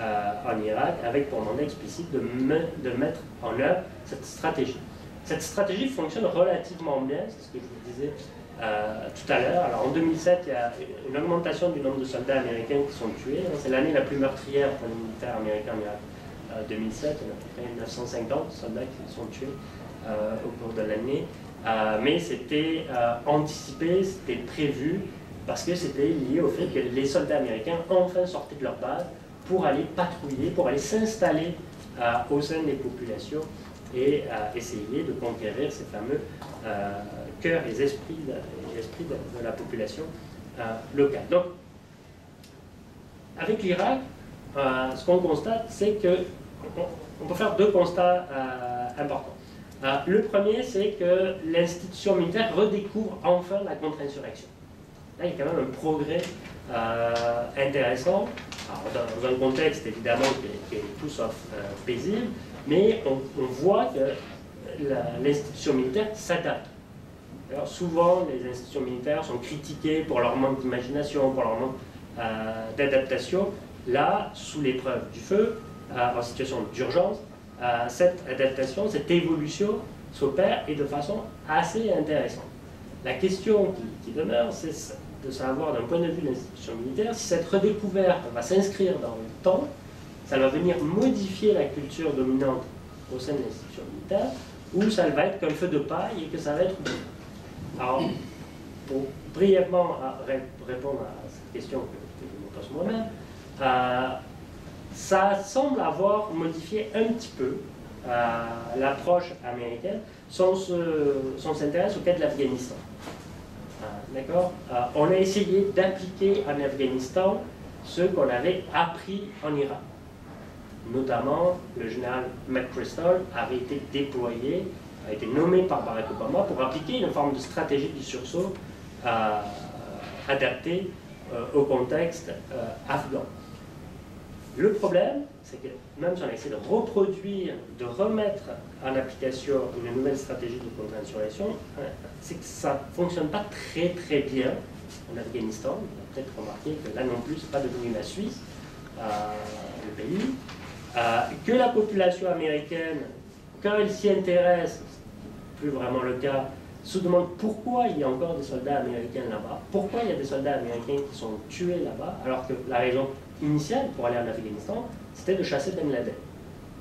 en Irak, avec pour mandat explicite de mettre en œuvre cette stratégie. Cette stratégie fonctionne relativement bien, c'est ce que je vous disais tout à l'heure. Alors en 2007, il y a une augmentation du nombre de soldats américains qui sont tués. C'est l'année la plus meurtrière pour les militaires américains en Irak. 2007, il y a à peu près 950 soldats qui sont tués au cours de l'année. Mais c'était anticipé, c'était prévu, parce que c'était lié au fait que les soldats américains enfin sortaient de leur base pour aller patrouiller, pour aller s'installer au sein des populations et essayer de conquérir ces fameux cœurs et esprits de la population locale. Donc, avec l'Irak, ce qu'on constate, c'est qu'on peut faire deux constats importants. Le premier, c'est que l'institution militaire redécouvre enfin la contre-insurrection. Là, il y a quand même un progrès intéressant, alors, dans un contexte évidemment qui est tout sauf paisible, mais on voit que l'institution militaire s'adapte. Alors, souvent, les institutions militaires sont critiquées pour leur manque d'imagination, pour leur manque d'adaptation. Là, sous l'épreuve du feu, en situation d'urgence, cette adaptation, cette évolution s'opère et de façon assez intéressante. La question qui demeure, c'est de savoir d'un point de vue de l'institution militaire si cette redécouverte va s'inscrire dans le temps, ça va venir modifier la culture dominante au sein de l'institution militaire, ou ça va être qu'un feu de paille et que ça va être bon. Alors, pour brièvement répondre à cette question que je me pose moi-même, ça semble avoir modifié un petit peu l'approche américaine sans s'intéresser au cas de l'Afghanistan. D'accord. On a essayé d'appliquer en Afghanistan ce qu'on avait appris en Irak. Notamment, le général McChrystal avait été déployé, a été nommé par Barack Obama pour appliquer une forme de stratégie du sursaut adaptée au contexte afghan. Le problème, c'est que même si on a essayé de reproduire, de remettre en application une nouvelle stratégie de contre-insurrection, c'est que ça ne fonctionne pas très bien en Afghanistan. Vous avez peut-être remarqué que là non plus, ce n'est pas devenu la Suisse, le pays. Que la population américaine, quand elle s'y intéresse, ce n'est plus vraiment le cas, se demande pourquoi il y a encore des soldats américains là-bas, pourquoi il y a des soldats américains qui sont tués là-bas, alors que la raison initiale pour aller en Afghanistan, c'était de chasser Ben Laden.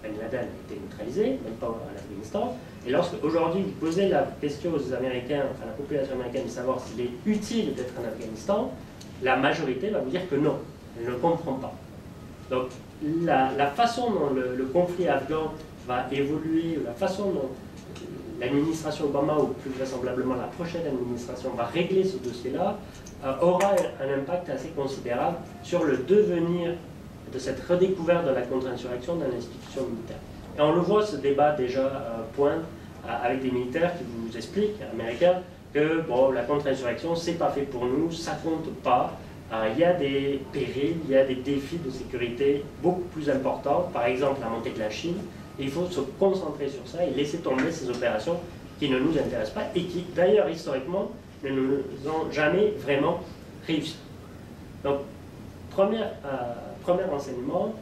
Ben Laden a été neutralisé, même pas en Afghanistan, et lorsque aujourd'hui vous posez la question aux Américains, enfin la population américaine, de savoir s'il est utile d'être en Afghanistan, la majorité va vous dire que non, elle ne comprend pas. Donc la façon dont le conflit afghan va évoluer, la façon dont l'administration Obama, ou plus vraisemblablement la prochaine administration, va régler ce dossier-là, aura un impact assez considérable sur le devenir de cette redécouverte de la contre-insurrection dans l'institution militaire. Et on le voit, ce débat déjà pointe avec des militaires qui vous expliquent, américains, que bon, la contre-insurrection, c'est pas fait pour nous, ça compte pas. Il y a des périls, il y a des défis de sécurité beaucoup plus importants, par exemple la montée de la Chine, et il faut se concentrer sur ça et laisser tomber ces opérations qui ne nous intéressent pas et qui, d'ailleurs, historiquement, ne nous ont jamais vraiment réussi. Donc, premier enseignement,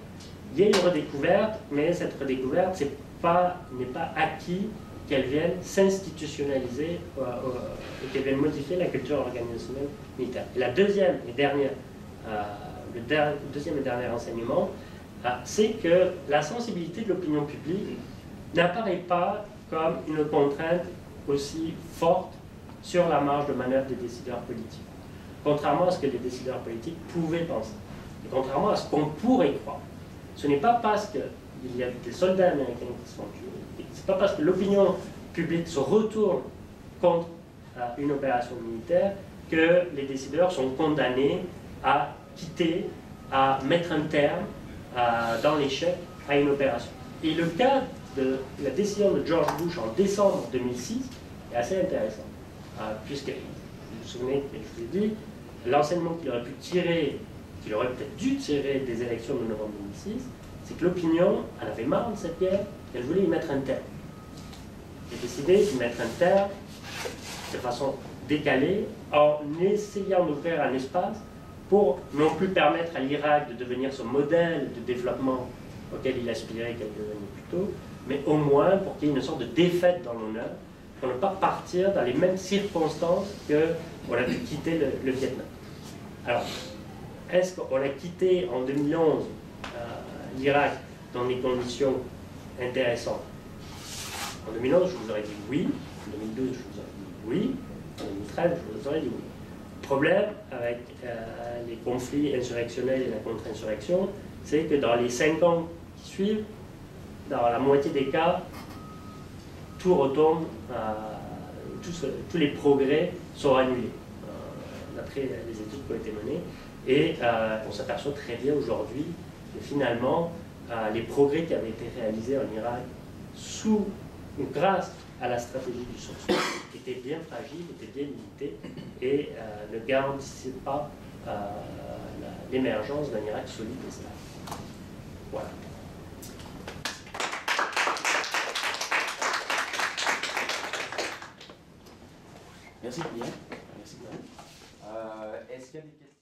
il y a une redécouverte, mais cette redécouverte n'est pas acquis qu'elle vienne s'institutionnaliser et qu'elle vienne modifier la culture organisationnelle militaire. Et la deuxième et dernière enseignement, c'est que la sensibilité de l'opinion publique n'apparaît pas comme une contrainte aussi forte sur la marge de manœuvre des décideurs politiques, contrairement à ce que les décideurs politiques pouvaient penser, et contrairement à ce qu'on pourrait croire. Ce n'est pas parce qu'il y a des soldats américains qui sont tués, ce n'est pas parce que l'opinion publique se retourne contre une opération militaire que les décideurs sont condamnés à quitter, à mettre un terme dans l'échec à une opération. Et le cas de la décision de George Bush en décembre 2006 est assez intéressant, puisque, vous vous souvenez, je vous ai dit, l'enseignement qu'il aurait pu tirer, qu'il aurait peut-être dû tirer des élections de novembre 2006, c'est que l'opinion en avait marre de cette guerre, qu'elle voulait y mettre un terme. Elle a décidé d'y mettre un terme de façon décalée, en essayant d'ouvrir un espace pour non plus permettre à l'Irak de devenir ce modèle de développement auquel il aspirait quelques années plus tôt, mais au moins pour qu'il y ait une sorte de défaite dans l'honneur, pour ne pas partir dans les mêmes circonstances qu'on a pu quitter le Vietnam. Alors, est-ce qu'on a quitté en 2011 l'Irak dans des conditions intéressantes? En 2011, je vous aurais dit oui. En 2012, je vous aurais dit oui. En 2013, je vous aurais dit oui. Le problème avec les conflits insurrectionnels et la contre-insurrection, c'est que dans les 5 ans qui suivent, dans la moitié des cas, tout retombe, tous les progrès sont annulés, d'après les études qui ont été menées. Et on s'aperçoit très bien aujourd'hui que finalement, les progrès qui avaient été réalisés en Irak grâce à la stratégie du sourcing étaient bien fragiles, étaient bien limités et ne garantissaient pas l'émergence d'un Irak solide et stable. Voilà.
Merci bien. Merci bien. Est-ce qu'il y a des questions?